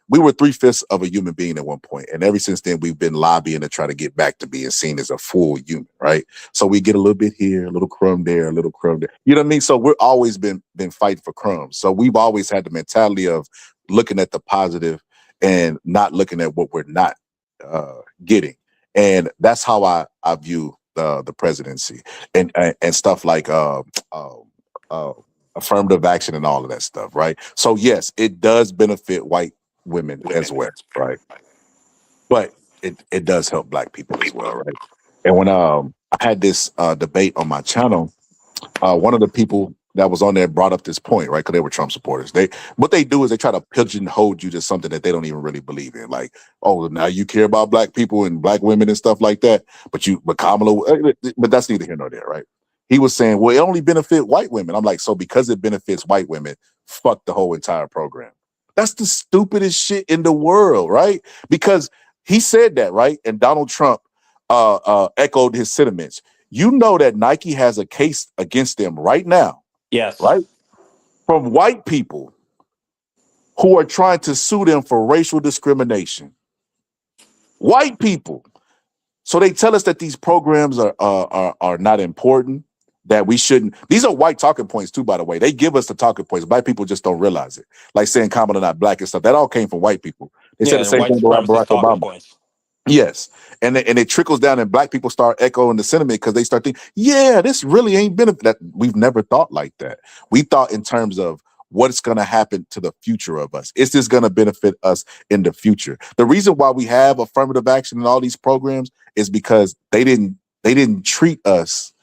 we were 3/5 of a human being at one point, and ever since then we've been lobbying to try to get back to being seen as a full human, right? So we get a little bit here, a little crumb there, a little crumb there. You know what I mean? So we're always been fighting for crumbs. So we've always had the mentality of looking at the positive and not looking at what we're not getting, and that's how I view the presidency and stuff like affirmative action and all of that stuff, right? So yes, it does benefit white women as well, right? But it does help black people as well, right? And when I had this debate on my channel, one of the people that was on there brought up this point, right? Because they were Trump supporters. They what they do is they try to pigeonhole you to something that they don't even really believe in. Like, oh, now you care about black people and black women and stuff like that, but Kamala, but that's neither here nor there, right? He was saying, well, it only benefit white women. I'm like, so because it benefits white women, fuck the whole entire program. That's the stupidest shit in the world, right? Because he said that, right? And Donald Trump echoed his sentiments. You know that Nike has a case against them right now, yes, right? From white people who are trying to sue them for racial discrimination. White people. So they tell us that these programs are not important, that we shouldn't. These are white talking points too, by the way. They give us the talking points. Black people just don't realize it. Like saying Kamala not black and stuff. That all came from white people. They said the same white thing about supremacist Barack talking Obama. points. Yes. And it trickles down and black people start echoing the sentiment because they start thinking, yeah, this really ain't benefit. That we've never thought like that. We thought in terms of what's going to happen to the future of us. Is this going to benefit us in the future? The reason why we have affirmative action in all these programs is because they didn't treat us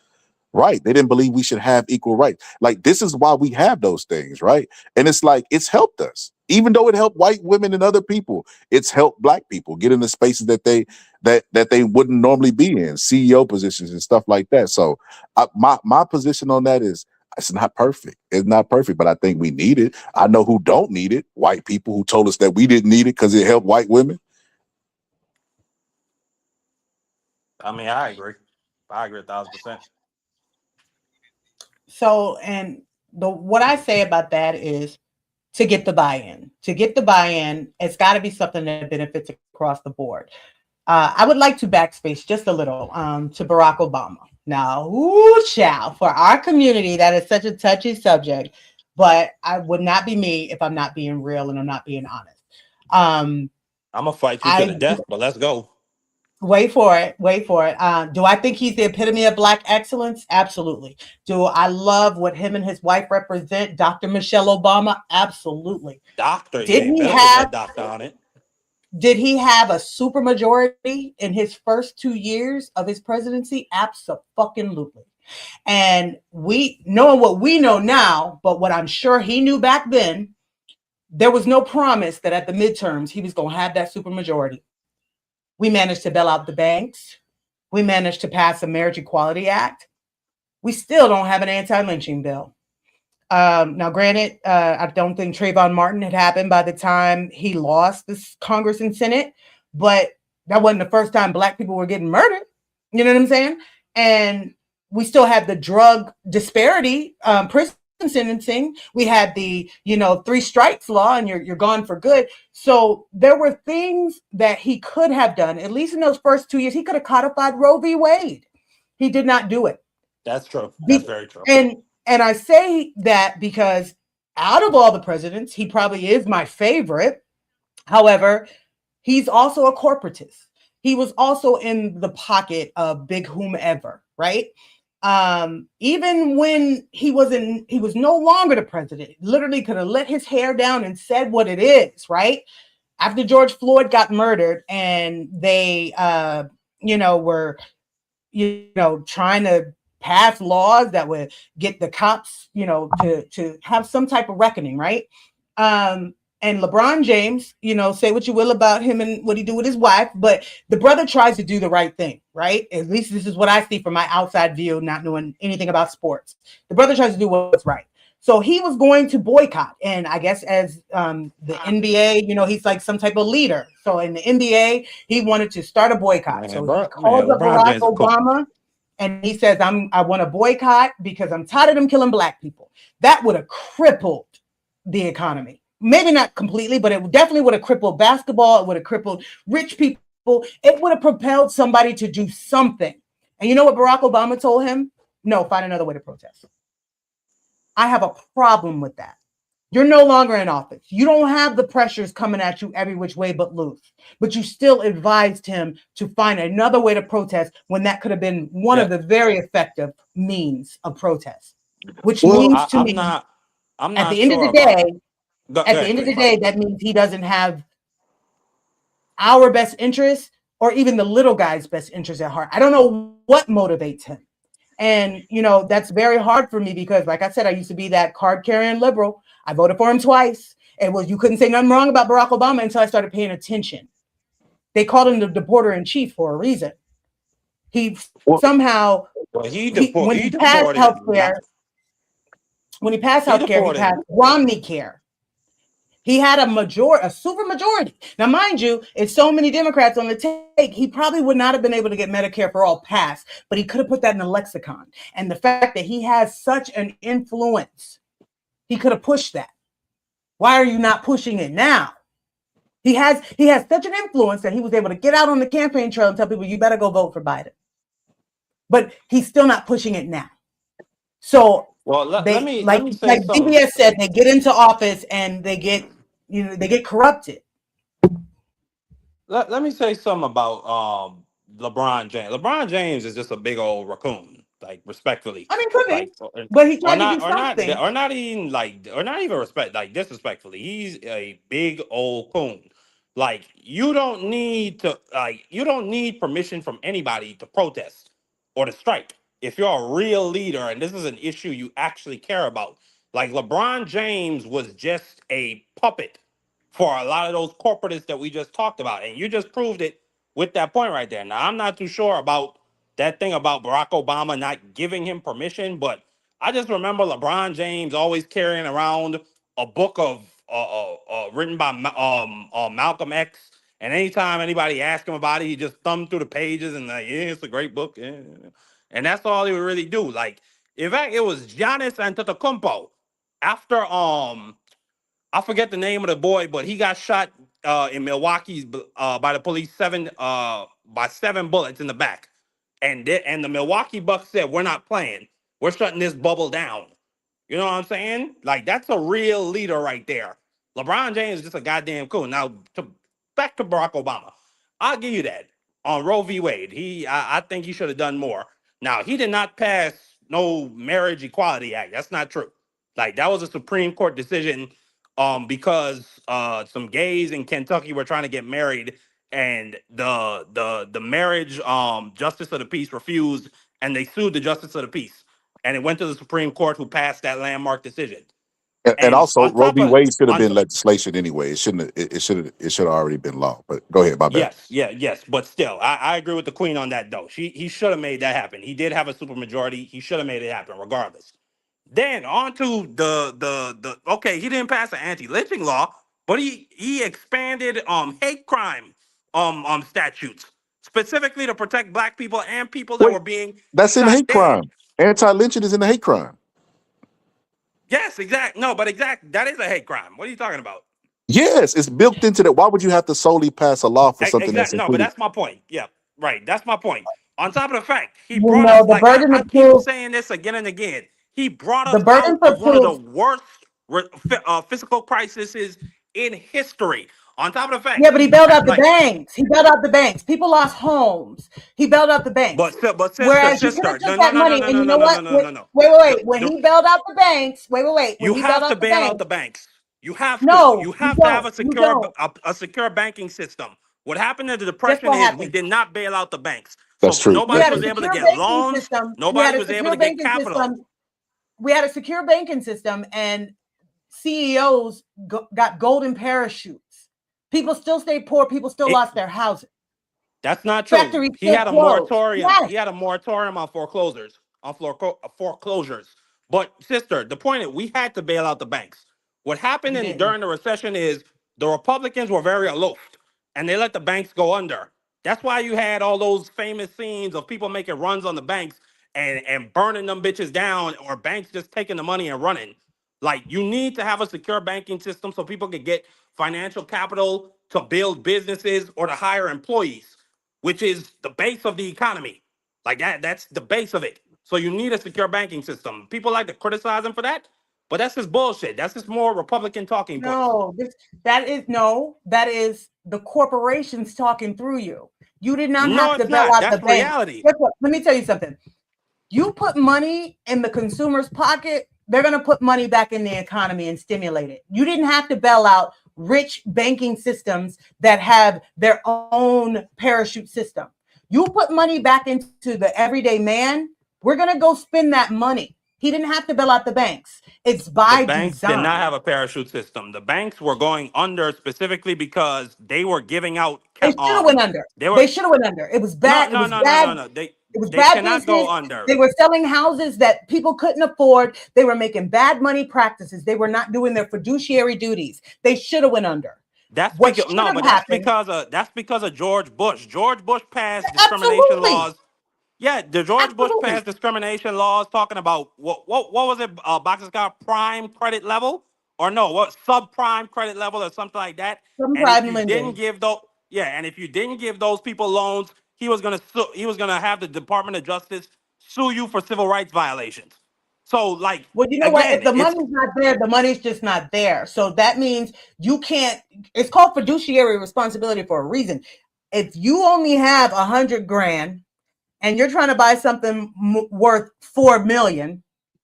right. They didn't believe we should have equal rights. Like, this is why we have those things, right? And it's like, it's helped us. Even though it helped white women and other people, it's helped black people get into spaces that they wouldn't normally be in, CEO positions and stuff like that. So my position on that is, it's not perfect. It's not perfect, but I think we need it. I know who don't need it. White people who told us that we didn't need it because it helped white women. I mean, I agree 1,000%. So, and what I say about that is to get the buy-in. To get the buy-in, it's got to be something that benefits across the board. I would like to backspace just a little to Barack Obama. Now, child, for our community, that is such a touchy subject, but I would not be me if I'm not being real and I'm not being honest. I'm going to fight you to the death, but let's go. Wait for it. Do I think he's the epitome of Black excellence? Absolutely. Do I love what him and his wife represent? Dr. Michelle Obama? Absolutely. Doctor, did he have doctor on it? Did he have a supermajority in his first 2 years of his presidency? Absolutely. And we knowing what we know now, but what I'm sure he knew back then, there was no promise that at the midterms he was going to have that supermajority. We managed to bail out the banks. We managed to pass a Marriage Equality Act. We still don't have an anti-lynching bill. Now, granted, I don't think Trayvon Martin had happened by the time he lost this Congress and Senate, but that wasn't the first time Black people were getting murdered. You know what I'm saying? And we still have the drug disparity, prison sentencing. We had the, 3 strikes law, and you're gone for good. So there were things that he could have done, at least in those first 2 years. He could have codified Roe v. Wade. He did not do it. That's true. That's very true. And I say that because out of all the presidents, he probably is my favorite. However, he's also a corporatist. He was also in the pocket of big whomever, right? Even when he was no longer the president, literally could have let his hair down and said what it is, right? After George Floyd got murdered and they, were, trying to pass laws that would get the cops, to have some type of reckoning, right? And LeBron James, say what you will about him and what he do with his wife, but the brother tries to do the right thing, right? At least this is what I see from my outside view, not knowing anything about sports. The brother tries to do what's right. So he was going to boycott. And I guess as the NBA, he's like some type of leader. So in the NBA, he wanted to start a boycott. So he called up Barack Obama. And he says, I want to boycott because I'm tired of them killing Black people. That would have crippled the economy. maybe not completely, but it definitely would have crippled basketball. It would have crippled rich people. It would have propelled somebody to do something. And you know what Barack Obama told him? No, find another way to protest. I have a problem with that. You're no longer in office. You don't have the pressures coming at you every which way but loose. But you still advised him to find another way to protest when that could have been one of the very effective means of protest. Which means to me, at the end of the day, that means he doesn't have our best interests or even the little guy's best interests at heart. I don't know what motivates him. And, that's very hard for me because, like I said, I used to be that card-carrying liberal. I voted for him twice. You couldn't say nothing wrong about Barack Obama until I started paying attention. They called him the deporter-in-chief for a reason. He somehow, when he passed healthcare, he passed Romney Care. He had a super majority. Now, mind you, it's so many Democrats on the take, he probably would not have been able to get Medicare for all passed, but he could have put that in the lexicon. And the fact that he has such an influence, he could have pushed that. Why are you not pushing it now? He has such an influence that he was able to get out on the campaign trail and tell people, you better go vote for Biden. But he's still not pushing it now. So, let me say DBS said, they get into office and they get corrupted. Let me say something about LeBron James. LeBron James is just a big old raccoon, like respectfully. I mean, could be, but he tried to do something. Or not even respect, like disrespectfully. He's a big old coon. Like you don't need permission from anybody to protest or to strike. If you're a real leader and this is an issue you actually care about, like LeBron James was just a puppet for a lot of those corporatists that we just talked about. And you just proved it with that point right there. Now, I'm not too sure about that thing about Barack Obama not giving him permission, but I just remember LeBron James always carrying around a book of written by Malcolm X. And anytime anybody asked him about it, he just thumbed through the pages and like, yeah, it's a great book. Yeah. And that's all he would really do. Like, in fact, it was Giannis Antetokounmpo after I forget the name of the boy, but he got shot in Milwaukee by the police by 7 bullets in the back, and the Milwaukee Bucks said, "We're not playing. We're shutting this bubble down." You know what I'm saying? Like that's a real leader right there. LeBron James is just a goddamn cool. Now back to Barack Obama, I'll give you that on Roe v. Wade. I think he should have done more. Now he did not pass no Marriage Equality Act. That's not true. Like that was a Supreme Court decision because some gays in Kentucky were trying to get married, and the marriage justice of the peace refused, and they sued the justice of the peace, and it went to the Supreme Court, who passed that landmark decision. And also, Roe v. Wade should have been legislation anyway. It shouldn't. It should have already been law. But go ahead, my bad. Yes. But still, I agree with the Queen on that though. He should have made that happen. He did have a supermajority. He should have made it happen, regardless. Then on to the okay, he didn't pass an anti-lynching law, but he expanded hate crime statutes specifically to protect black people and people that were being that's in hate crime. Anti-lynching is in the hate crime. Yes, exact. No, but that is a hate crime. What are you talking about? Yes, it's built into that. Why would you have to solely pass a law for something that's included? No, but that's my point. Yeah, right. That's my point. On top of the fact, he brought us, like I keep saying this again and again, he brought us out of one of the worst fiscal crises in history. On top of the fact, yeah, but he bailed out the banks. He bailed out the banks. People lost homes. He bailed out the banks. But whereas you could have took that money, and you know what? Wait. When he bailed out the banks, wait. You have to bail out the banks. You have to. You have to have a secure banking system. What happened in the Depression is we did not bail out the banks. That's true. Nobody was able to get loans. Nobody was able to get capital. We had a secure banking system, and CEOs got golden parachutes. People still stayed poor. People still lost their houses. That's not true. He had a moratorium. Yes. He had a moratorium on foreclosures. Foreclosures. But sister, the point is, we had to bail out the banks. What happened during the recession is the Republicans were very aloof, and they let the banks go under. That's why you had all those famous scenes of people making runs on the banks and burning them bitches down, or banks just taking the money and running. Like, you need to have a secure banking system so people can get financial capital to build businesses or to hire employees, which is the base of the economy. Like that's the base of it. So you need a secure banking system. People like to criticize him for that, but that's just bullshit. That's just more Republican talking points. No, that is the corporations talking through you. You did not No, have to it's bail not. out the That's bank. reality. Guess what? Let me tell you something. You put money in the consumer's pocket, they're going to put money back in the economy and stimulate it. You didn't have to bail out rich banking systems that have their own parachute system. You put money back into the everyday man, we're going to go spend that money. He didn't have to bail out the banks. It's The by banks did not design. have a parachute system. The banks were going under specifically because they were giving out. They should have went under. They were They should have went under. It was no, bad. It no, was no, no, bad. no, no. It was They bad cannot business. go under. They were selling houses that people couldn't afford. They were making bad money practices. They were not doing their fiduciary duties. They should have went under. That's What because should no, have but happened? that's because of George Bush. George Bush passed discrimination Absolutely, laws. Yeah, the George Bush absolutely. passed discrimination laws talking about what was it? Boxes got prime credit level or no? What subprime credit level or something like that? Some And if private you didn't lending. give those, yeah, and if you didn't give those people loans, he was gonna have the Department of Justice sue you for civil rights violations. So like Well, you know what? If again, the it's money's not there, the money's just not there. So that means you can't. It's called fiduciary responsibility for a reason. If you only have 100 grand and you're trying to buy something worth 4 million,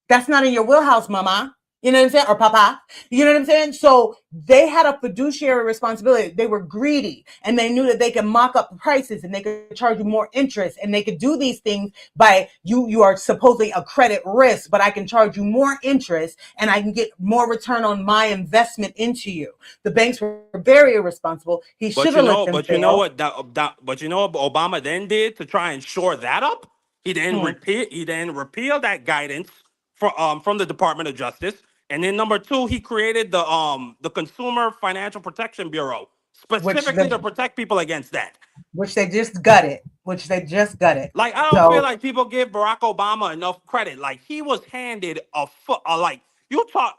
that's not in your wheelhouse, mama. You know what I'm saying? Or papa. You know what I'm saying? So they had a fiduciary responsibility. They were greedy and they knew that they could mock up the prices and they could charge you more interest and they could do these things by you are supposedly a credit risk, but I can charge you more interest and I can get more return on my investment into you. The banks were very irresponsible. He should have let them but you know fail. what but you know what Obama then did to try and shore that up? Hmm. He then repealed that guidance from the Department of Justice. And then number two, he created the Consumer Financial Protection Bureau which specifically to the protect people against that. which they just gutted. Which they just gutted. Like, I don't feel So like people give Barack Obama enough credit. Like, he was handed a foot. Like, you talk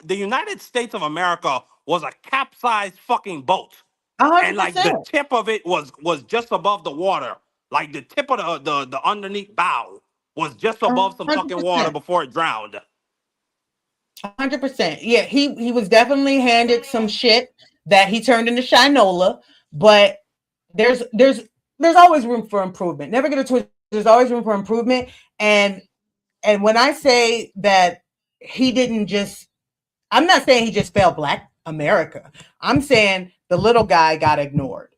the United States of America was a capsized fucking boat, and like the 100%. tip of it was just above the water. Like the tip of the underneath bow was just above some fucking water 100%. before it drowned. 100%. Yeah, he was definitely handed some shit that he turned into Shinola, but there's there's there's always room for improvement. Never get it twisted. There's always room for improvement. And when I say that he didn't just, I'm not saying he just failed Black America. I'm saying the little guy got ignored.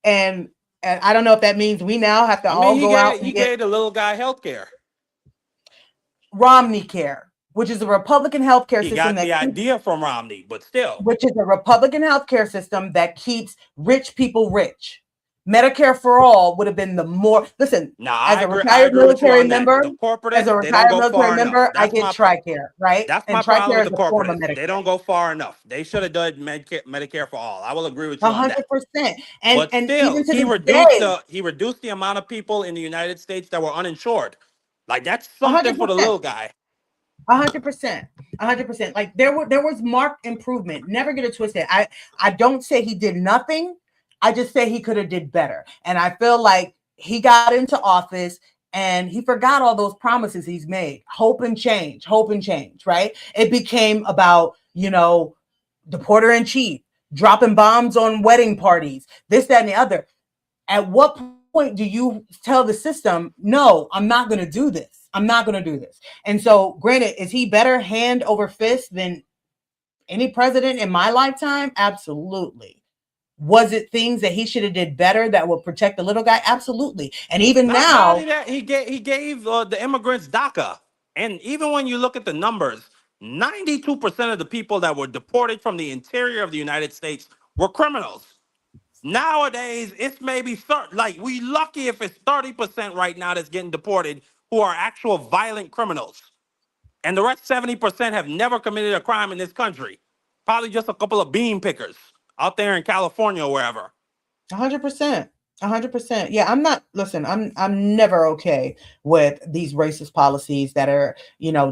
And I don't know if that means we now have to I mean, all go out he and get gave the little guy health care. Romney Care, which is a Republican healthcare He system got that the keeps idea from Romney, but still. which is a Republican healthcare system that keeps rich people rich. Medicare for all would have been the more. Listen, Now as a I retired agree with you military on that. member, The as a corporatists, they don't retired go military far enough. member, I get TRICARE, right? That's And my problem TRICARE with is the a form of corporatists. They Medicare. don't go far enough. They should have done Medicare for all. I will agree with you on that. 100%. And But and still, even to this day, he reduced the amount of people in the United States that were uninsured. Like, that's something for the 100%. little guy. 100%. 100%. Like there was marked improvement. Never get it twisted. I don't say he did nothing. I just say he could have did better. And I feel like he got into office and he forgot all those promises he's made. Hope and change, right? It became about, the porter in chief, dropping bombs on wedding parties, this, that, and the other. At what point do you tell the system, no, I'm not going to do this? I'm not going to do this. And so, granted, is he better hand over fist than any president in my lifetime? Absolutely. Was it things that he should have did better that would protect the little guy? Absolutely. And even Not only now, that, he gave the immigrants DACA. And even when you look at the numbers, 92% of the people that were deported from the interior of the United States were criminals. Nowadays, it's maybe like, we lucky if it's 30% right now that's getting deported who are actual violent criminals. And the rest 70% have never committed a crime in this country. Probably just a couple of bean pickers out there in California or wherever. 100%. 100%. Yeah, I'm not. Listen, I'm never okay with these racist policies that are,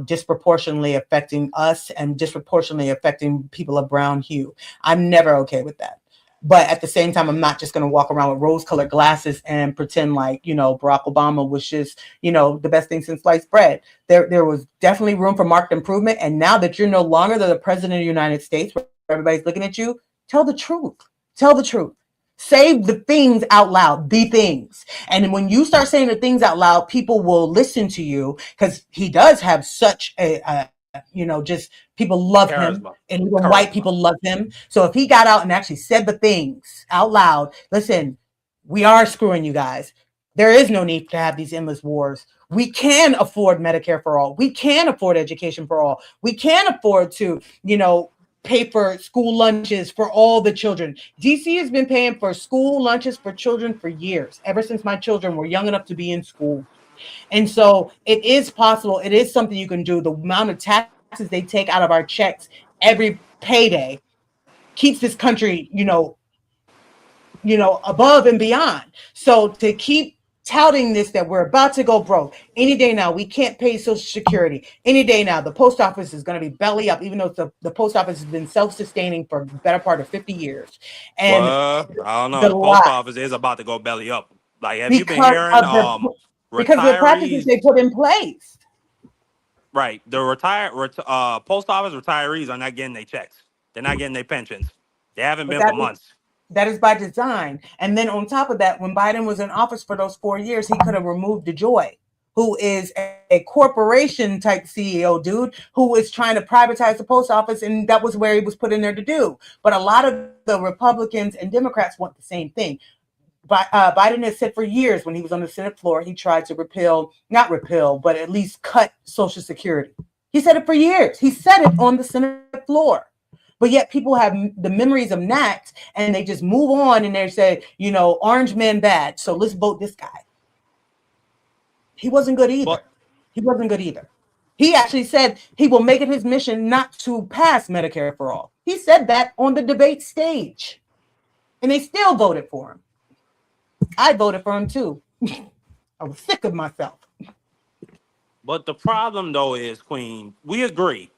disproportionately affecting us and disproportionately affecting people of brown hue. I'm never okay with that. But at the same time, I'm not just going to walk around with rose-colored glasses and pretend like Barack Obama was just the best thing since sliced bread. There was definitely room for marked improvement. And now that you're no longer the president of the United States, where everybody's looking at you, tell the truth. Tell the truth. Say the things out loud, the things. And when you start saying the things out loud, people will listen to you because he does have such just people love him Charisma, and even white people charisma. love him. So if he got out and actually said the things out loud, listen, we are screwing you guys. There is no need to have these endless wars. We can afford Medicare for all. We can afford education for all. We can afford to, pay for school lunches for all the children. DC has been paying for school lunches for children for years, ever since my children were young enough to be in school. And so it is possible. It is something you can do. The amount of taxes they take out of our checks every payday keeps this country, above and beyond. So to keep touting this that we're about to go broke any day now, we can't pay Social Security any day now. The post office is going to be belly up, even though the post office has been self-sustaining for the better part of 50 years. And Well, I don't know. the The post lie office is about to go belly up. Like, have you been because hearing of the because of the practices retirees? they put in place. Right, the post office retirees are not getting their checks. They're not getting their pensions. They haven't But been for months. that is by design. And then on top of that, when Biden was in office for those 4 years, he could have removed DeJoy, who is a corporation type CEO dude who is trying to privatize the post office, and that was where he was put in there to do. But a lot of the Republicans and Democrats want the same thing. Biden has said for years when he was on the Senate floor, he tried to not repeal, but at least cut Social Security. He said it for years. He said it on the Senate floor. But yet people have the memories of Nat and they just move on and they say, orange man bad. So let's vote this guy. He wasn't good either. But He wasn't good either. He actually said he will make it his mission not to pass Medicare for all. He said that on the debate stage. And they still voted for him. I voted for him too. I was sick of myself. But the problem though is, Queen, we agree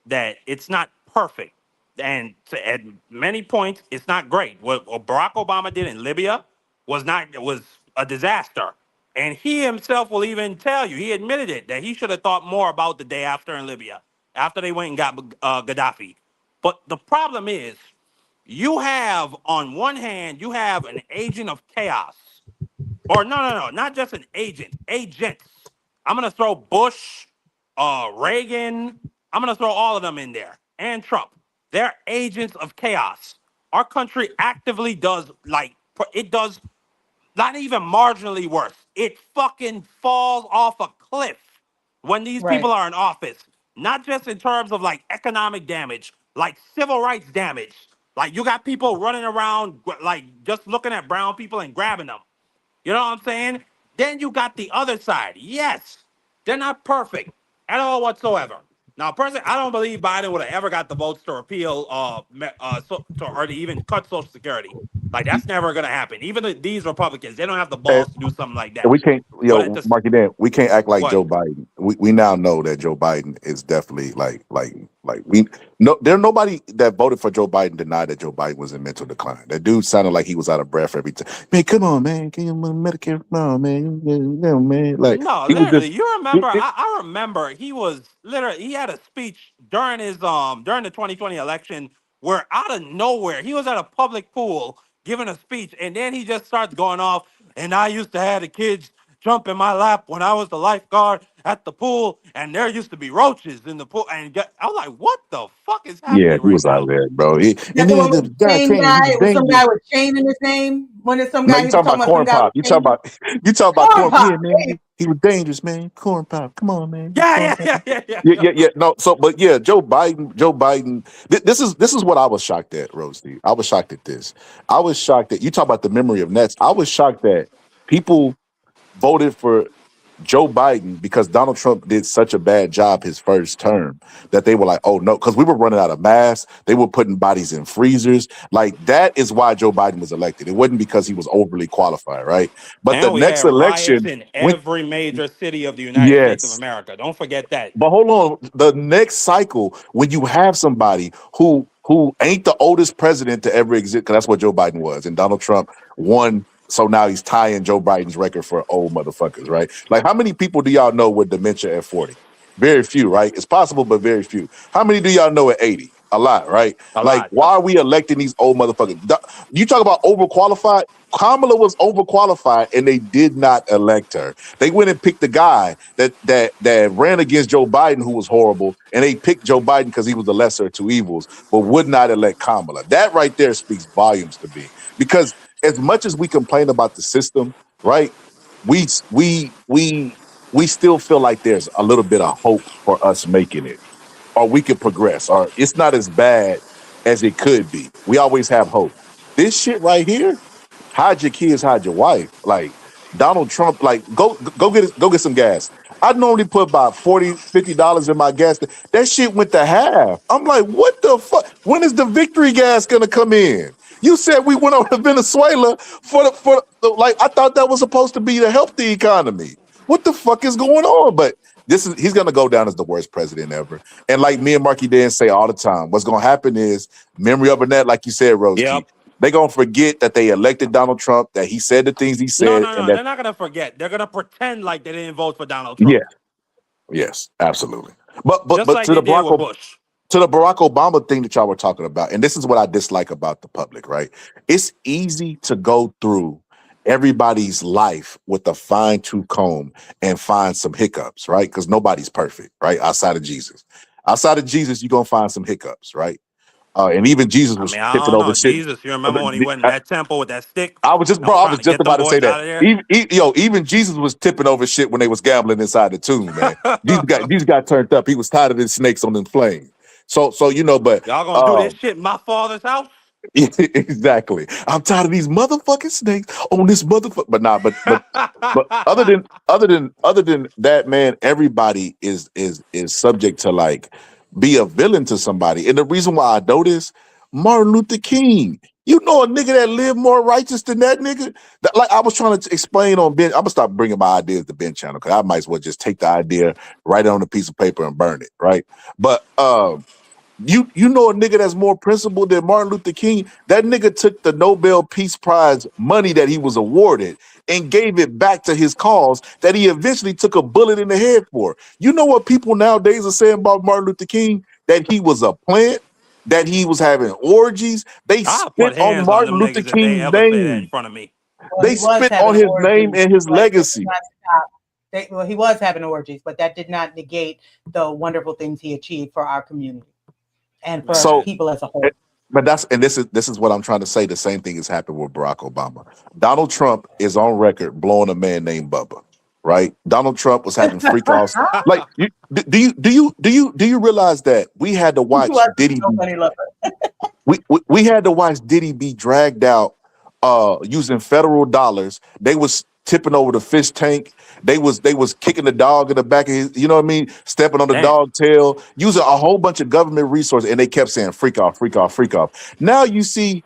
that it's not perfect, and at many points it's not great. What Barack Obama did in Libya was a disaster, and he himself will even tell you, he admitted it, that he should have thought more about the day after in Libya, after they went and got Gaddafi. But the problem is, you have on one hand you have an agent of chaos, or no, not just an agent, agents. I'm gonna throw Bush, Reagan. I'm gonna throw all of them in there, and Trump. They're agents of chaos. Our country actively does it does not even marginally worse. It fucking falls off a cliff when these Right. people are in office. Not just in terms of like economic damage, like civil rights damage. Like you got people running around like just looking at brown people and grabbing them. You know what I'm saying? Then you got the other side. Yes, they're not perfect at all whatsoever. Now, personally, I don't believe Biden would have ever got the votes to repeal or to even cut Social Security. Like that's never gonna happen. Even these Republicans, they don't have the And, balls to do something like and that. we can't, But at Marky Dan, we can't act like what? Joe Biden. We now know that Joe Biden is definitely like we no there nobody that voted for Joe Biden denied that Joe Biden was in mental decline. That dude sounded like he was out of breath every time. Man, come on, man, get your Medicare, come on, man, man. Like No, he was literally, just you remember? I remember he was literally he had a speech during the 2020 election where out of nowhere he was at a public pool giving a speech, and then he just starts going off. And I used to have the kids jump in my lap when I was the lifeguard at the pool, and there used to be roaches in the pool. I was like, what the fuck is yeah, happening he right was out now? there, bro. And That the then one the with the guy chain came, he guy? was It was some dangerous. guy with chain in his name. When it's some No, guy you he was talking talking about about some corn guy with pop. You talking chain. about Corn corn. pop, Yeah, man. baby. He was dangerous, man. Corn pop. Come on, man. Yeah, Corn yeah, pop. yeah, yeah, yeah. Yeah. No, so but yeah, Joe Biden. This is what I was shocked at, Rosie. I was shocked at this. I was shocked that you talk about the memory of Nets. I was shocked that people voted for Joe Biden, because Donald Trump did such a bad job his first term, that they were like, oh no, because we were running out of masks. They were putting bodies in freezers. Like, that is why Joe Biden was elected. It wasn't because he was overly qualified, right? But the And we next had riots election, in when every major city of the United States of yes, America. Don't forget that. but hold on, the next cycle, when you have somebody who ain't the oldest president to ever exist, because that's what Joe Biden was, and Donald Trump won. So now he's tying Joe Biden's record for old motherfuckers, right? Like, how many people do y'all know with dementia at 40? Very few, right? It's possible, but very few. How many do y'all know at 80? A lot, right? A Like, lot. why are we electing these old motherfuckers? You talk about overqualified. Kamala was overqualified, and they did not elect her. They went and picked the guy that ran against Joe Biden, who was horrible, and they picked Joe Biden because he was the lesser of two evils, but would not elect Kamala. That right there speaks volumes to me. Because as much as we complain about the system, right? We we we we still feel like there's a little bit of hope for us making it, or we could progress, or it's not as bad as it could be. We always have hope. This shit right here, hide your kids, hide your wife. Like, Donald Trump, like, go get some gas. I normally put about $40, $50 in my gas. That shit went to half. I'm like, what the fuck? When is the victory gas gonna come in? You said we went over to Venezuela like, I thought that was supposed to be to help the economy. What the fuck is going on? But he's gonna go down as the worst president ever. And like me and Marky Dan say all the time, what's gonna happen is memory of Burnett, like you said, Rose Key. Yep. They're gonna forget that they elected Donald Trump, that he said the things he No, said, no, and no. that They're not gonna forget. They're gonna pretend like they didn't vote for Donald yeah, Trump, yes, absolutely. But just like to they the did with Bush. Barack Obama thing that y'all were talking about, and this is what I dislike about the public, right? It's easy to go through everybody's life with a fine-tooth comb and find some hiccups, right? Because nobody's perfect, right? Outside of Jesus. Outside of Jesus, you're gonna find some hiccups, right? And even Jesus I was mean, I tripping don't over know. shit. Jesus, you remember when he went in that temple with that stick I was just, and bro. was I trying was to just get them about to say boys that. out of there? Even Jesus was tipping over shit when they was gambling inside the tomb, man. Jesus got turned up. He was tired of the snakes on them flames. So but Y'all gonna do this shit in my father's house? exactly. I'm tired of these motherfucking snakes on this motherfucker. But nah, but other than that, man, everybody is subject to, like, be a villain to somebody. And the reason why I know this, Martin Luther King. You know a nigga that lived more righteous than that nigga? Like, I was trying to explain on Ben. I'm gonna stop bringing my ideas to Ben channel, because I might as well just take the idea, write it on a piece of paper, and burn it, right? But you know a nigga that's more principled than Martin Luther King? That nigga took the Nobel Peace Prize money that he was awarded and gave it back to his cause that he eventually took a bullet in the head for. You know what people nowadays are saying about Martin Luther King? That he was a plant, that he was having orgies. They I'll spit put on hands on Martin them Luther niggas if they King's ever say that in name. front of me. Well, They he was spit on having his name orgies, and his but that did legacy. not stop. Well, he was having orgies, but that did not negate the wonderful things he achieved for our community and for So, Man. people as a whole. but this is what I'm trying to say. The same thing has happened with Barack Obama. Donald Trump is on record blowing a man named Bubba, right? Donald Trump was having freak offs. Like, do you realize that we had to He watch was Diddy so funny lover. we had to watch Diddy be dragged out using federal dollars. They was tipping over the fish tank. They was kicking the dog in the back of his, you know what I mean, stepping on the Damn. dog tail, using a whole bunch of government resources, and they kept saying freak off, freak off, freak off. Now you see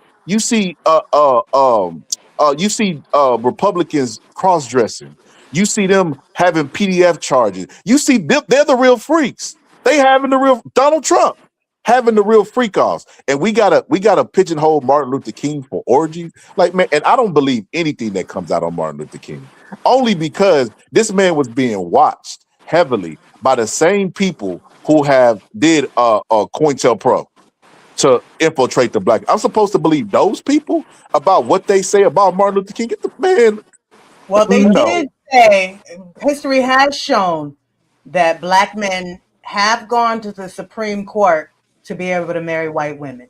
Republicans cross-dressing. You see them having PDF charges. You see they're the real freaks. They having the real Donald Trump having the real freak offs, and we gotta pigeonhole Martin Luther King for orgies. Like, man, and I don't believe anything that comes out on Martin Luther King, only because this man was being watched heavily by the same people who have did COINTELPRO to infiltrate the black. I'm supposed to believe those people about what they say about Martin Luther King? Get the man. Well, they No. did say history has shown that black men have gone to the Supreme Court to be able to marry white women.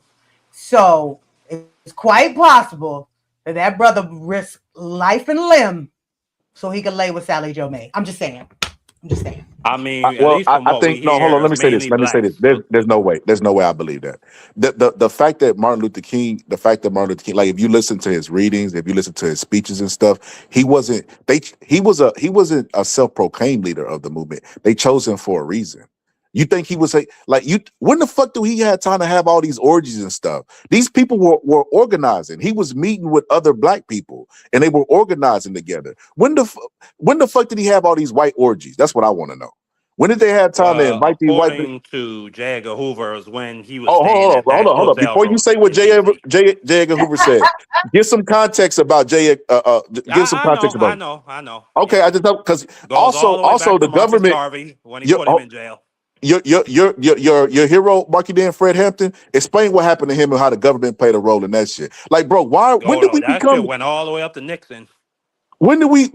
So it's quite possible that that brother risked life and limb so he could lay with Sally Joe May. I'm just saying. I'm just saying. I mean, at Well, least from I what we think no. Hold hear, on. Let it's me say this. mainly Let me say this. blacks. There's no way. There's no way I believe that. The fact that Martin Luther King, the fact that Martin Luther King, like if you listen to his readings, if you listen to his speeches and stuff, he wasn't. He wasn't a self proclaimed leader of the movement. They chose him for a reason. You think he was like you? When the fuck do he have time to have all these orgies and stuff? These people were organizing. He was meeting with other black people, and they were organizing together. When the fuck did he have all these white orgies? That's what I want to know. When did they have time to Well, invite these white people? according to J. Edgar Hoover, is when he was Oh, staying at that hold on. hotel Before you room say what in D.C. J. Edgar Hoover said, give some context about give some I know, context I about. know, I know. Okay, Yeah, I just know because goes all the way also back the to Marcus government, Garvey when he your put him in jail. your hero Marky Dan Fred Hampton. Explain what happened to him and how the government played a role in that shit. Like, bro, when Oh did no, we that shit become went all the way up to Nixon. when did we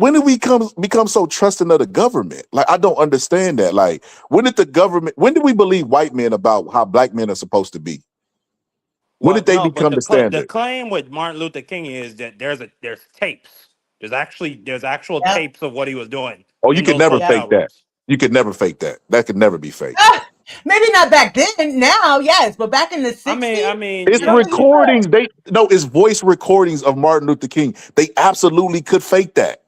become so trusting of the government? Like, I don't understand that. Like, when did we believe white men about how black men are supposed to be? When Well, did they no, but become the the standard? claim with Martin Luther King is that there's tapes. There's actual Yep. tapes of what he was doing Oh, you in could those never Yep. hotel fake that. rooms. You could never fake that. That could never be fake. Maybe not back then. Now, yes, but back in the 60s, I mean, It's I don't think you yeah. could. recordings. It's voice recordings of Martin Luther King. They absolutely could fake that.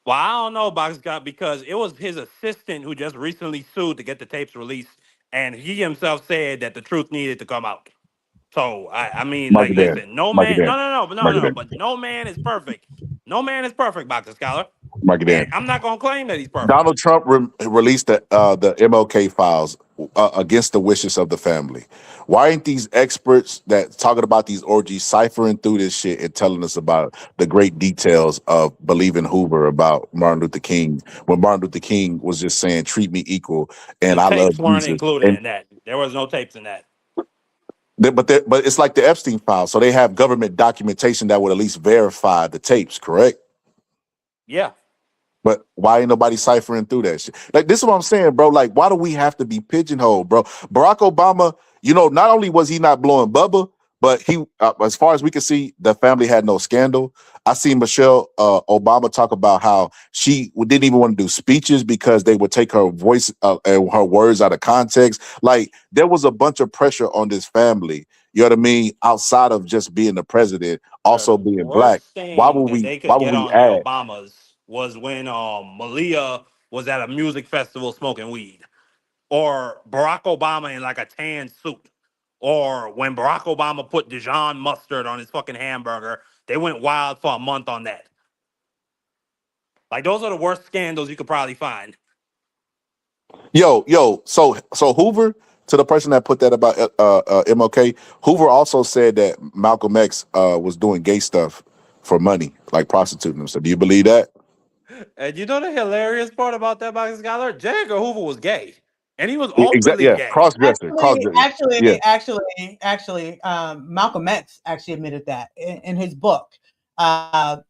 Well, I don't know, Box Scott, because it was his assistant who just recently sued to get the tapes released, and he himself said that the truth needed to come out. So I mean, Mark like, it down. listen, no Mark it man, down. Mark it no, down. but no man is perfect. No man is perfect, Box Scholar, Mark it and down. I'm not gonna claim that he's perfect. Donald Trump released the MLK files against the wishes of the family. Why ain't these experts that talking about these orgies ciphering through this shit and telling us about the great details of believing Hoover about Martin Luther King when Martin Luther King was just saying treat me equal The and I love tapes weren't Jesus included and in that. There was no tapes in that. but it's like the Epstein files, so they have government documentation that would at least verify the tapes, correct? Yeah. But why ain't nobody ciphering through that shit? Like, this is what I'm saying, bro. Like, why do we have to be pigeonholed, bro? Barack Obama, not only was he not blowing Bubba, but he, as far as we can see, the family had no scandal. I seen Michelle Obama talk about how she didn't even want to do speeches because they would take her voice and her words out of context. Like, there was a bunch of pressure on this family. You know what I mean? Outside of just being the president, also The being black. worst thing that they Why could would get we on the add? Obamas was when Malia was at a music festival smoking weed, or Barack Obama in like a tan suit, or when Barack Obama put Dijon mustard on his fucking hamburger. They went wild for a month on that. Like, those are the worst scandals you could probably find. So Hoover, to the person that put that about MLK, Hoover also said that Malcolm X was doing gay stuff for money, like prostituting himself. Do you believe that? And you know the hilarious part about that, Box Scholar? J. Edgar Hoover was gay, and he was Exactly. openly Yeah, gay. cross dresser, cross dresser. Yeah, Actually, Malcolm X actually admitted that in his book. Prior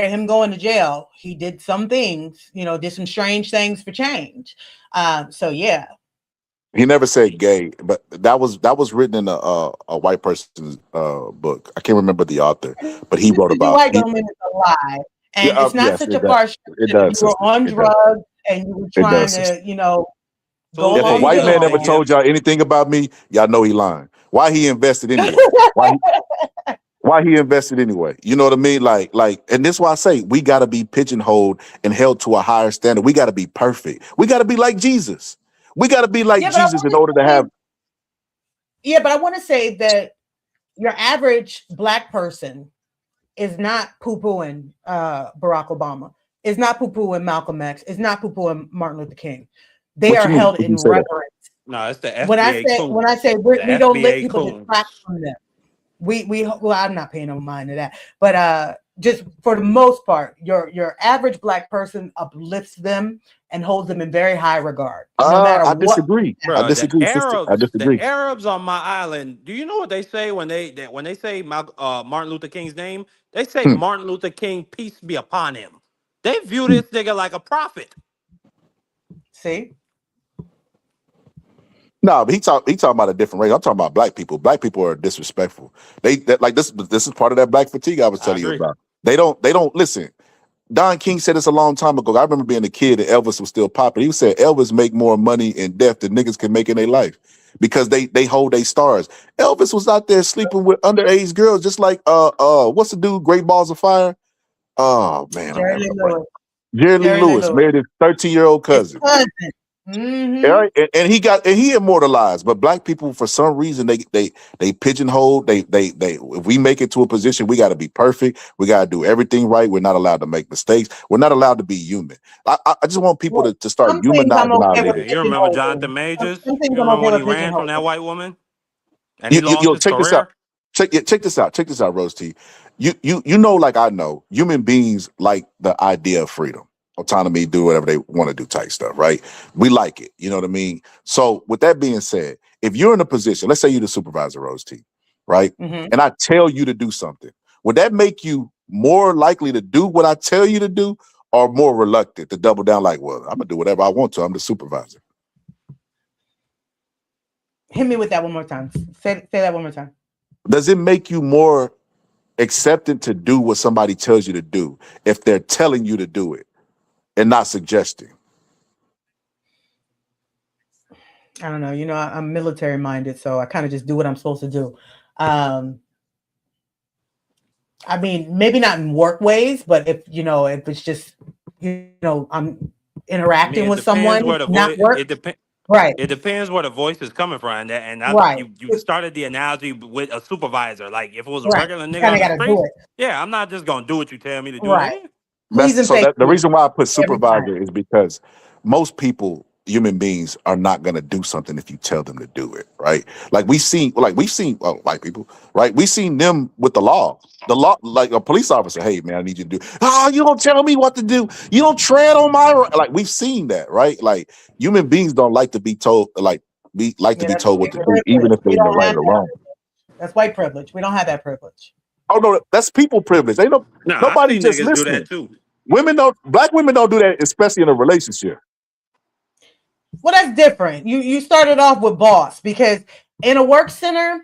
to him going to jail, he did some things, did some strange things for change. So yeah. he never said gay, but that was written in a white person's book. I can't remember the author, but he wrote To be about. white don't mean it's a lie. And it's not Yes, such it a does. far stretch It if does, you were sister. on It does. drugs and you were It trying does, sister. to, So go If a along they to white get man used to ever along. told give. y'all anything about me, y'all know he lying. Why he invested anyway? Why he invested anyway? You know what I mean? Like, and this is why I say we got to be pigeonholed and held to a higher standard. We got to be perfect. We got to be like Jesus. We got to be like Yeah, but Jesus in order to have. I want to say that your average black person is not poo-pooing Barack Obama, is not poo-pooing Malcolm X, is not pooing Martin Luther King. They What are you mean? held Would in you say that? reverence. No, it's the When I FBA say coons. The we don't let FBA people coons. detract from them. Well, I'm not paying no mind to that, but just for the most part, your average black person uplifts them and holds them in very high regard, no matter I what. disagree. I Bro, disagree, sister. I The disagree. Arabs on my island. Do you know what they say when they say Martin Luther King's name? They say Hmm. Martin Luther King, peace be upon him. They view this nigga like a prophet. See, No, but he talking about a different race. I'm talking about black people. Black people are disrespectful. Like this is part of that black fatigue I was I telling you agree. about. They don't listen. Don King said this a long time ago. I remember being a kid and Elvis was still popular. He said Elvis make more money in death than niggas can make in their life because they hold their stars. Elvis was out there sleeping with underage girls, just like what's the dude? Great Balls of Fire. Oh man, I'm Jerry having Lee a brain. Lewis. Jerry Lee Jerry Lee Lewis Lewis. married his 13-year-old His cousin. cousin. All Mm-hmm. right, and he immortalized. But black people, for some reason, they pigeonhole. They if we make it to a position, we got to be perfect. We got to do everything right. We're not allowed to make mistakes. We're not allowed to be human. I just want people Well, to start some things I'm humanizing our okay with Yeah, you leaders. remember pigeonholing. Jonathan Majors? Some things You I'm remember okay when he with ran from that pigeonholing. white woman and he lost Yo, his check this out. career? Check this out. Check this out, Rose T. You know, like I know, human beings like the idea of freedom, autonomy, do whatever they want to do, type stuff, right? We like it. You know what I mean? So, with that being said, if you're in a position, let's say you're the supervisor, Rose T, right? Mm-hmm. And I tell you to do something, would that make you more likely to do what I tell you to do, or more reluctant to double down? Like, well, I'm gonna do whatever I want to. I'm the supervisor. Hit me with that one more time. Say that one more time. Does it make you more accepting to do what somebody tells you to do if they're telling you to do it and not suggesting? I don't know. You know, I'm military minded, so I kind of just do what I'm supposed to do. I mean, maybe not in work ways, but if if it's just I'm I mean, interacting it with depends someone, where the not voice. Work. Right, It depends where the voice is coming from, and that's right, you started the analogy with a supervisor. Like if it was a right. regular You nigga kind on of the got to do streets, it. yeah, I'm not just gonna do what you tell me to do, Right. nigga. Please and So thank that the you reason why I put every time. supervisor is because most people, human beings, are not gonna do something if you tell them to do it, right? We've seen white people, right? We've seen them with the law. The law, like a police officer, hey man, I need you to do. Oh, you don't tell me what to do. You don't tread on my like. We've seen that, right? Like human beings don't like to be told, to Yeah, be that's told what white to do, even privilege. if they're We in the don't right have or that. wrong. That's white privilege. We don't have that privilege. Oh no, that's people privilege. Ain't no Nah, I nobody see just niggas do that listening. too. Black women don't do that, especially in a relationship. Well, that's different. You started off with boss because in a work center,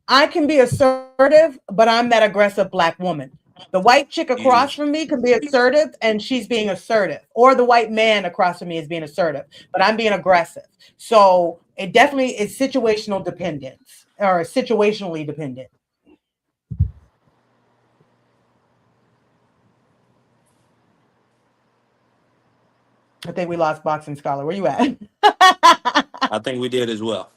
I can be assertive, but I'm that aggressive black woman. The white chick You, across from me can be assertive and she's being assertive, or the white man across from me is being assertive, but I'm being aggressive. So it definitely is situational dependence or situationally dependent. I think we lost Boxing Scholar. Where you at? I think we did as well.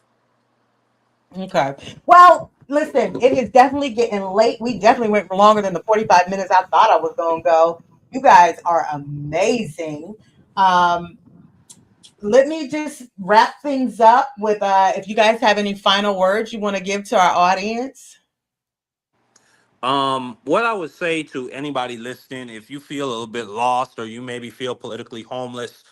Okay. Well, listen, it is definitely getting late. We definitely went for longer than the 45 minutes I thought I was going to go. You guys are amazing. Um, Let me just wrap things up with if you guys have any final words you want to give to our audience. What I would say to anybody listening, if you feel a little bit lost or you maybe feel politically homeless,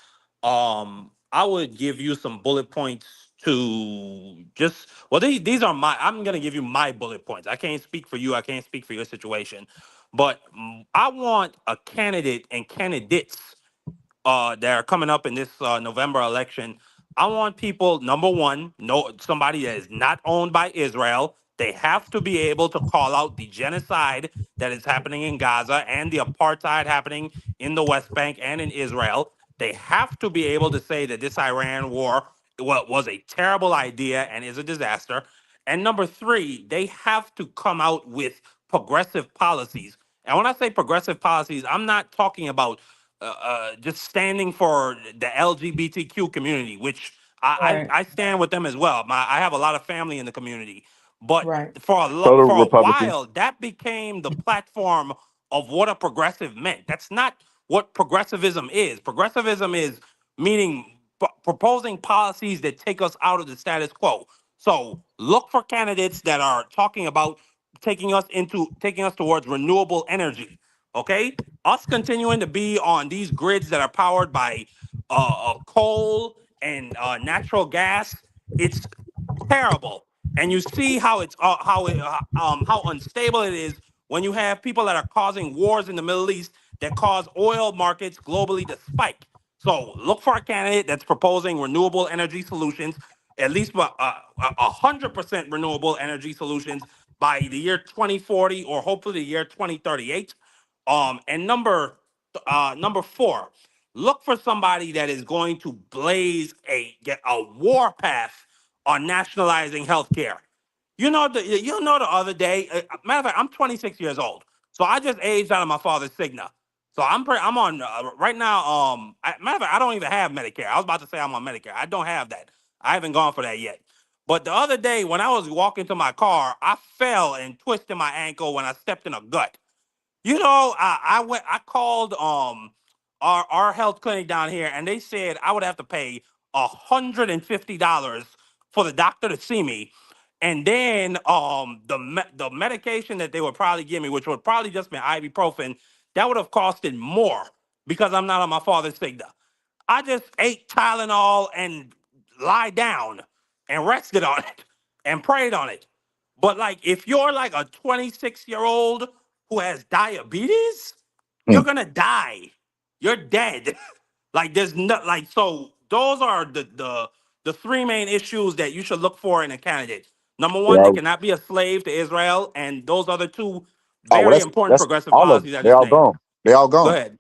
I would give you some bullet points to just these are my I'm gonna give you my bullet points. I can't speak for you, I can't speak for your situation, but I want a candidate and candidates that are coming up in this November election. I want people, number one, know somebody that is not owned by Israel. They have to be able to call out the genocide that is happening in Gaza and the apartheid happening in the West Bank and in Israel. They have to be able to say that this Iran war was a terrible idea and is a disaster. And number three, they have to come out with progressive policies. And when I say progressive policies, I'm not talking about just standing for the LGBTQ community, which Right, I stand with them as well. I have a lot of family in the community, but right, So the for a Republicans. while that became the platform of what a progressive meant. That's not what progressivism is. Progressivism is meaning proposing policies that take us out of the status quo. So look for candidates that are talking about taking us towards renewable energy. Okay, us continuing to be on these grids that are powered by coal and natural gas, it's terrible. And you see how unstable it is when you have people that are causing wars in the Middle East that cause oil markets globally to spike. So look for a candidate that's proposing renewable energy solutions, at least 100% renewable energy solutions by the year 2040 or hopefully the year 2038. And number Number 4, look for somebody that is going to get a war path on nationalizing healthcare. The other day, matter of fact, I'm 26 years old, so I just aged out of my father's Cigna. So I'm on right now. Matter of fact, I don't even have Medicare. I was about to say I'm on Medicare. I don't have that. I haven't gone for that yet. But the other day, when I was walking to my car, I fell and twisted my ankle when I stepped in a gut. I called our health clinic down here, and they said I would have to pay $150 for the doctor to see me, and then the medication that they would probably give me, which would probably just be ibuprofen, that would have costed more because I'm not on my father's Cigna. I just ate Tylenol and lied down and rested on it and prayed on it. But like, if you're like a 26-year-old who has diabetes, you're gonna die. You're dead. Like, there's no like. So those are the 3 main issues that you should look for in a candidate. Number 1, they Well, cannot be a slave to Israel, and those other 2 oh, well, very important that's progressive all of them. policies I They just all named. gone. They all Go gone. ahead.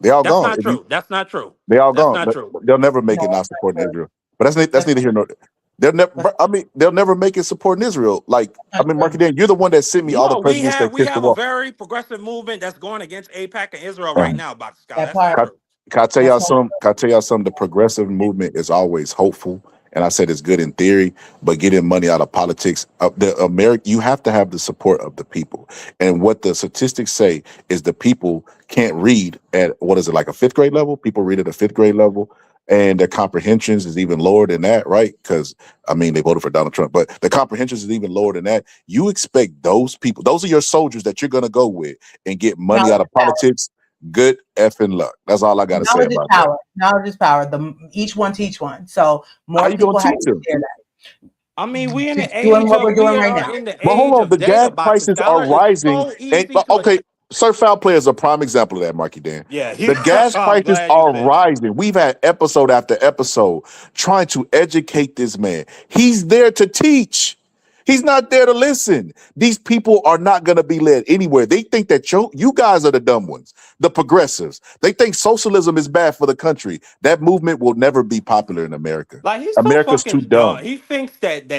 They all That's gone. not true. That's not true. They all That's gone. not true. They'll never make it No, not supporting that's Israel. But that's that's neither here nor there. They'll never. I mean, they'll never make it supporting Israel. Like, I not mean, true. Marky Dan, you're the one that sent me all the No, we presidents have that we kissed the have a wall. very progressive movement that's going against AIPAC and Israel Uh, right now, Box Scout. That That's not part. Can, true. can I tell That's y'all not something? Can I tell y'all something? The progressive movement is always hopeful, and I said it's good in theory, but getting money out of politics, you have to have the support of the people. And what the statistics say is the people can't read at, what is it, like a 5th grade level? People read at a 5th grade level, and their comprehensions is even lower than that, right? Because I mean, they voted for Donald Trump, but the comprehensions is even lower than that. You expect those people, those are your soldiers that you're gonna go with and get money out knowledge of is power. politics. Good effing luck. That's all I gotta say Knowledge is about that. power. Knowledge is power. Each one teach one. So How more you gonna people have teach to them? share that. I mean, we in Just the doing age what we're of we doing right are now. in the But hold age on, the of gas data, Boxer prices are Scholar. It's rising. so And easy to okay, Sir Foul Play is a prime example of that, Marky Dan. yeah. The gas I'm prices glad you are said that. rising. We've had episode after episode trying to educate this man. He's there to teach. He's not there to listen. These people are not going to be led anywhere. They think that you guys are the dumb ones, the progressives. They think socialism is bad for the country. That movement will never be popular in America. Like, he's so America's too fucking dumb. dumb. He thinks that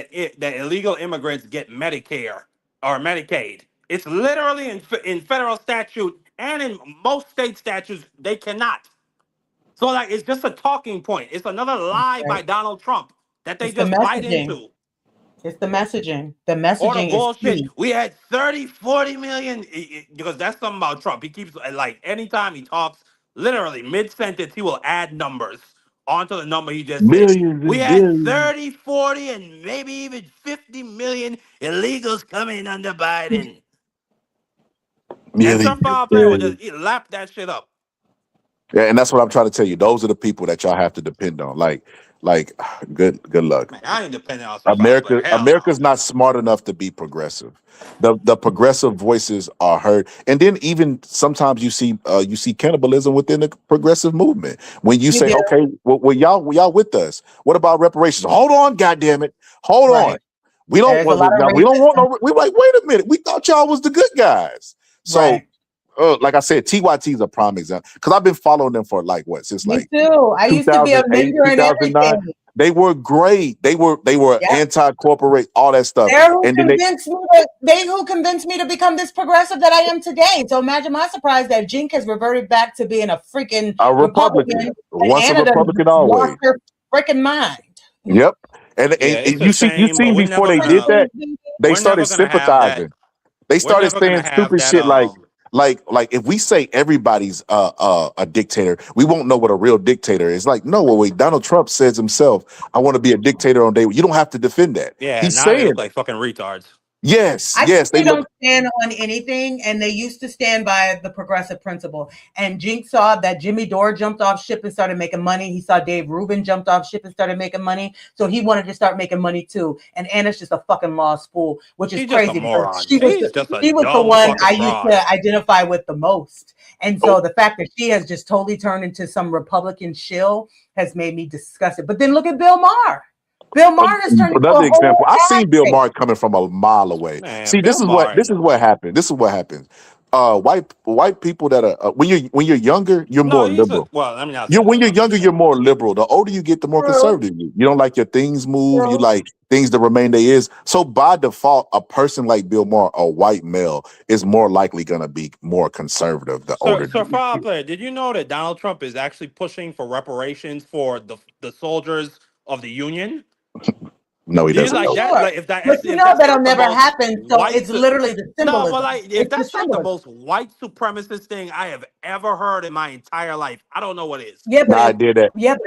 illegal immigrants get Medicare or Medicaid. It's literally in federal statute and in most state statutes they cannot. So like, it's just a talking point. It's another lie by Right. Donald Trump that they It's the just bite messaging. into. It's the messaging. The Or the messaging is bullshit. key. We had 30, 40 million. Because that's something about Trump. He keeps, like, anytime he talks, literally mid-sentence, he will add numbers onto the number he just said. Billions We and had billions. 30, 40, and maybe even 50 million illegals coming under Biden. And Millions some and foul player would billions. just lap that shit up. Yeah, and that's what I'm trying to tell you. Those are the people that y'all have to depend on. Like, good luck. Man, I ain't depending on some foul player. Hell no. America's not smart enough to be progressive. The progressive voices are heard, and then even sometimes you see cannibalism within the progressive movement. When you You say, do. okay, well y'all with us? What about reparations? Hold on, goddamn it, hold on. Right. We don't There's a lot of we don't want racism. no. We like, wait a minute. We thought y'all was the good guys. So. Right. Like I said, TYT is a prime example because I've been following them for like what since Me like too. I used to be a 2008, member and 2009. everything. They were great. They were Yeah. anti-corporate, all that stuff. They're who And then convinced me to become this progressive that I am today. So imagine my surprise that Jink has reverted back to being a freaking a Republican. Republican. Once a Anna done Republican, always. lost her freaking mind. Yep. And, Yeah, and it's a you shame, but seen we're before never they did gonna that, they we're never started gonna have that. sympathizing. They We're started never gonna saying have stupid that. shit like if we say everybody's a dictator, we won't know what a real dictator is. Like, no, wait, Donald Trump says himself, I want to be a dictator on day one. You don't have to defend that. Yeah, He's now they saying look like fucking retards. yes, I yes. think they They look don't stand on anything, and they used to stand by the progressive principle. And Jink saw that Jimmy Dore jumped off ship and started making money. He saw Dave Rubin jumped off ship and started making money. So he wanted to start making money too. And Anna's just a fucking lost fool, which is She's just a crazy because moron. she was She's just a the dumb one fucking I used broad. to identify with the most. And so the fact that she has just totally turned into some Republican shill has made me disgusted. But then look at Bill Maher. Bill Maher has turned into a another example. whole I seen Bill addict. Maher coming from a mile away. Man, See, Bill Maher ain't this is no what shit. happened. This is what happens. white people that are when you're younger, you're No, more he's a liberal. well. Let me not say When that. you're Let me younger, say you're that. more liberal. The older you get, the more True, conservative you. You don't like your things move. You true. like things to remain they is. So by default, a person like Bill Maher, a white male, is more likely gonna be more conservative the older So, dude foul gets. player, did you know that Donald Trump is actually pushing for reparations for the soldiers of the Union? No, he Do you doesn't like know. that? Sure. Like But you if know that's that'll not the never most happen. So white, it's literally the no, but symbolism. like if It's the that's not the symbolism. most white supremacist thing I have ever heard in my entire life, I don't know what is. Yeah, The but idea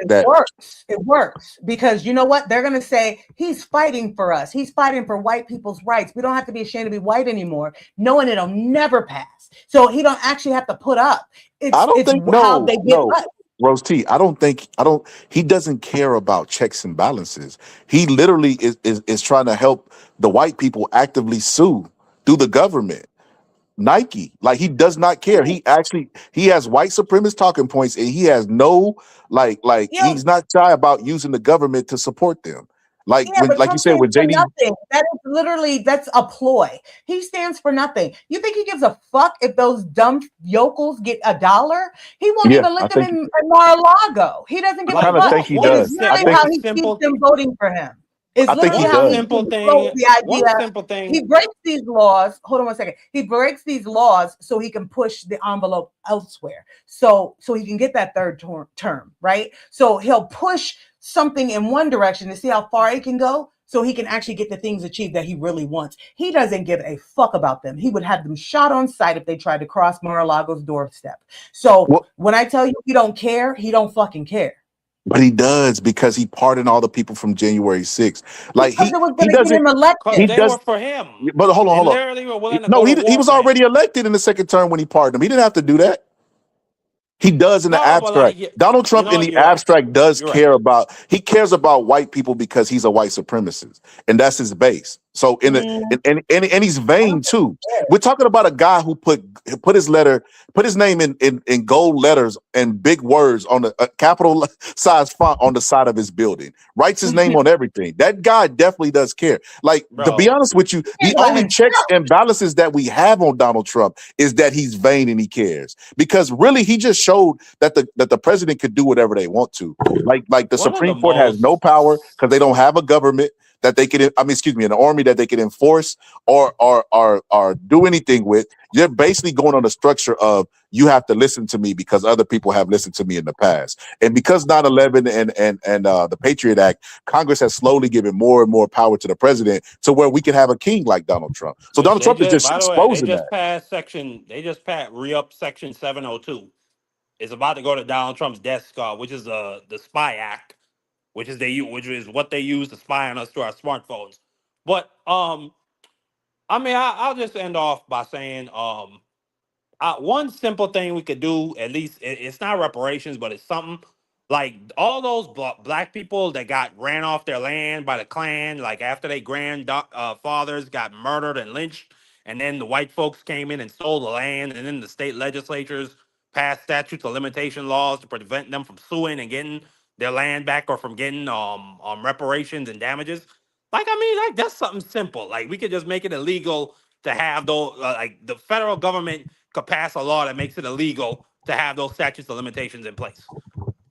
it that works. It works because you know what? They're gonna say he's fighting for us. He's fighting for white people's rights. We don't have to be ashamed to be white anymore, knowing it'll never pass. So he don't actually have to put up. I don't It's think how they get no. us. Rose T, I don't he doesn't care about checks and balances. He literally is trying to help the white people actively sue through the government. Nike, like he does not care. He has white supremacist talking points, and he has no You know, he's not shy about using the government to support them. Like yeah, when but like you Trump said stands with for JD, nothing. That is literally that's a ploy. He stands for nothing. You think he gives a fuck if those dumb yokels get $1? He won't yeah, even let them in Mar-a-Lago. He doesn't give I a Like kind of fuck. think he It one is does. sim- I literally think how one he keeps simple them voting for him. It's I think literally he one how does. he simple can float thing the one idea. simple He thing. breaks these laws. Hold on one second. He breaks these laws so he can push the envelope elsewhere. So he can get that third term, right? So he'll push something in one direction to see how far he can go so he can actually get the things achieved that he really wants. He doesn't give a fuck about them. He would have them shot on sight if they tried to cross Mar-a-Lago's doorstep. So Well, when I tell you he don't care, he don't fucking care. but he does because he pardoned all the people from January 6th. Like Because it was he going to get doesn't him Because he elected. they were does. for him. But They hold on. literally were willing to No, go to he war was for him. already elected in the second term when he pardoned him. He didn't have to do that. He does in the No, but like abstract. Donald you Trump know in what? the You're right. abstract does You're right. care about he cares about white people because he's a white supremacist. And that's his base. So in the Mm, and he's I don't vain think too. he We're talking about a guy who put his name in gold letters and big words on a capital size font on the side of his building. Writes his name cares. on everything. That guy definitely does care. Like to be Bro, honest with you, He the cares about only checks himself. and balances that we have on Donald Trump is that he's vain and he cares. Because really he just showed that the president could do whatever they want to. Like the one of the Supreme Court has no most power because they don't have a government that they could I mean excuse me an army that they can enforce or do anything with. You're basically going on the structure of you have to listen to me because other people have listened to me in the past. And because 9/11 and the Patriot Act, Congress has slowly given more and more power to the president to where we can have a king like Donald Trump. So which Donald they Trump is just just by the way, exposing that. they just passed re-up section 702. It's about to go to Donald Trump's desk, which is the Spy Act, which is what they use to spy on us through our smartphones. But I mean, I'll just end off by saying one simple thing we could do, at least it's not reparations, but it's something like all those black people that got ran off their land by the Klan, like after their fathers got murdered and lynched, and then the white folks came in and stole the land, and then the state legislatures passed statutes of limitation laws to prevent them from suing and getting their land back or from getting reparations and damages. Like I mean, like that's something simple. Like we could just make it illegal to have those. Like the federal government could pass a law that makes it illegal to have those statutes of limitations in place.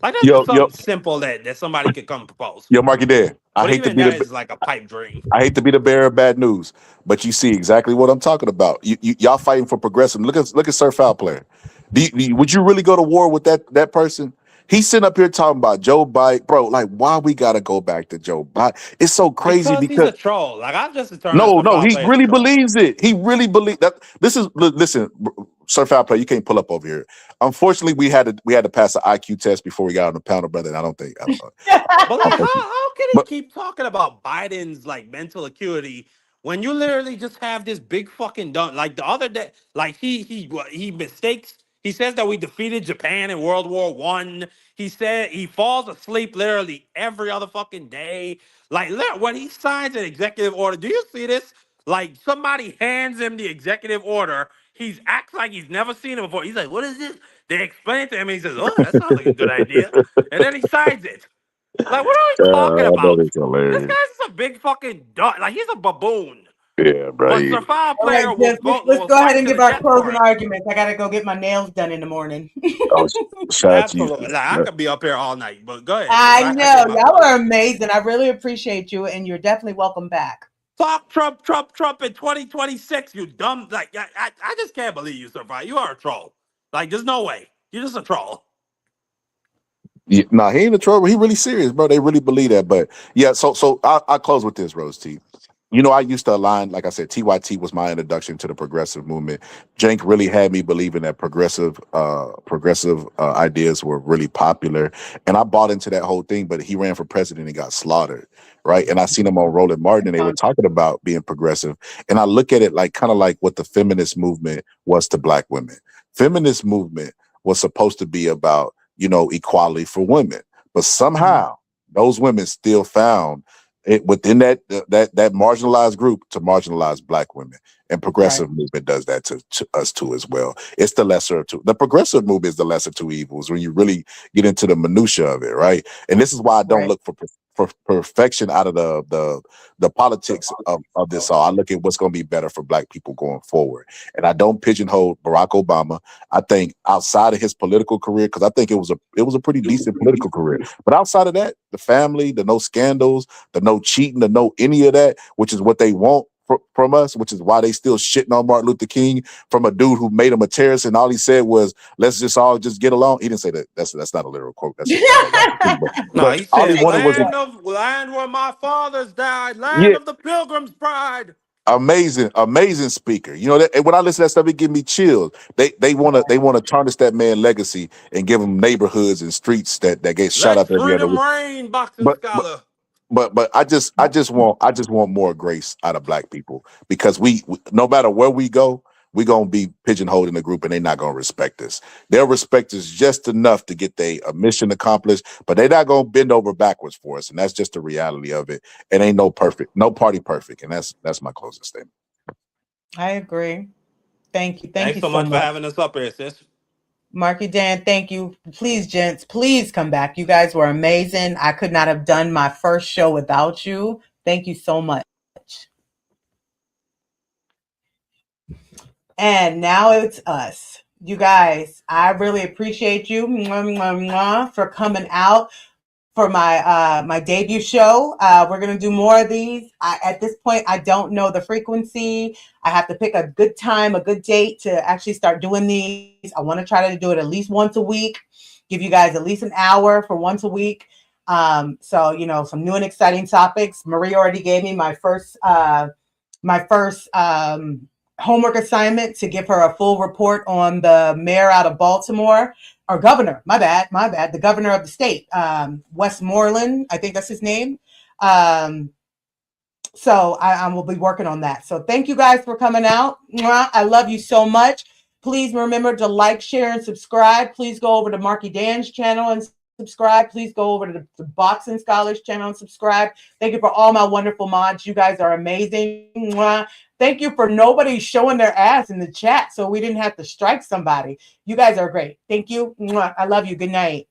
Like that's Yo, just yo, something simple that somebody could come propose. yo, Marky Dan. But even that is like a pipe dream. I hate to be the bearer of bad news, but you see exactly what I'm talking about. Y'all fighting for progressive. Look at Sir Foul Player. Would you really go to war with that person? He's sitting up here talking about Joe Biden, bro. Like, why we gotta go back to Joe Biden? It's so crazy Because he's because a troll. Like I've just determined no, Sir no, Foul he Play is a really troll. believes it. He really believes that. Listen, Sir Foul Player, you can't pull up over here. Unfortunately, we had to pass an IQ test before we got on the panel, brother. And I don't know. But like, how can he But keep talking about Biden's like mental acuity when you literally just have this big fucking dumb like the other day, like he mistakes. He says that we defeated Japan in World War I. He said he falls asleep literally every other fucking day. Like when he signs an executive order, do you see this? Like somebody hands him the executive order. He acts like he's never seen it before. He's like, "What is this?" They explain it to him. And he says, "Oh, that sounds like a good idea," and then he signs it. Like, what are we talking that about? is This hilarious. guy's just a big fucking dog. Like, he's a baboon. Yeah, bro. But Survivor All right, player Jess, let's will go ahead fight and to give the our death for closing it. arguments. I gotta go get my nails done in the morning. Oh, shout out to you, Absolutely. sis. Like, I could be up here all night, but go ahead, sis. I I know get my y'all plug. are amazing. I really appreciate you, and you're definitely welcome back. Fuck Trump, Trump, Trump in 2026. You dumb. Like, I just can't believe you survived. You are a troll. Like, there's no way. You're just a troll. Yeah, nah, he ain't a troll. He really serious, bro. They really believe that. But yeah, so I'll close with this, Rose T. You know, I used to align, like I said, TYT was my introduction to the progressive movement. Jank really had me believing that progressive ideas were really popular. And I bought into that whole thing, but he ran for president and got slaughtered. Right. And I seen him on Roland Martin and they were talking about being progressive. And I look at it like kind of like what the feminist movement was to black women. Feminist movement was supposed to be about, you know, equality for women. But somehow those women still found it within that marginalized group to marginalize black women. And progressive movement does that to us too as well. It's the lesser of two. The progressive movement is the lesser of two evils when you really get into the minutia of it, right? And this is why I don't look for perfection out of the politics of this all. I look at what's going to be better for black people going forward. And I don't pigeonhole Barack Obama. I think outside of his political career, because I think it was a pretty decent political career. But outside of that, the family, the no scandals, the no cheating, the no any of that, which is what they want from us, which is why they still shitting on Martin Luther King from a dude who made him a terrorist, and all he said was, "Let's just all just get along." He didn't say that. That's not a literal quote. That's No, he all he said, wanted was land where my fathers died, land yeah. of the Pilgrim's Pride. Amazing speaker. You know that, and when I listen to that stuff, it give me chills. They wanna tarnish that man legacy and give him neighborhoods and streets that get shot Let up every other freedom week. reign, boxing But scholar. I just want more grace out of black people because we no matter where we go, we gonna be pigeonholed in the group and they're not gonna respect us. They'll respect us just enough to get their mission accomplished, but they're not gonna bend over backwards for us, and that's just the reality of it. It ain't no party perfect, and that's my closing statement. I agree. Thank you. Thanks You so much for having us up here, sis. Marky Dan, thank you. Please, gents, please come back. You guys were amazing. I could not have done my first show without you. Thank you so much. And now it's us. You guys, I really appreciate you for coming out for my debut show. We're gonna do more of these. At this point, I don't know the frequency. I have to pick a good time, a good date to actually start doing these. I want to try to do it at least once a week. Give you guys at least an hour for once a week. So you know, some new and exciting topics. Marie already gave me my first homework assignment to give her a full report on the mayor out of Baltimore, or governor, my bad, the governor of the state, Westmoreland, I think that's his name. So I will be working on that. So thank you guys for coming out. I love you so much. Please remember to like, share, and subscribe. Please go over to Marky Dan's channel and subscribe. Please go over to the Boxing Scholars channel and subscribe. Thank you for all my wonderful mods. You guys are amazing. Thank you for nobody showing their ass in the chat so we didn't have to strike somebody. You guys are great. Thank you. I love you. Good night.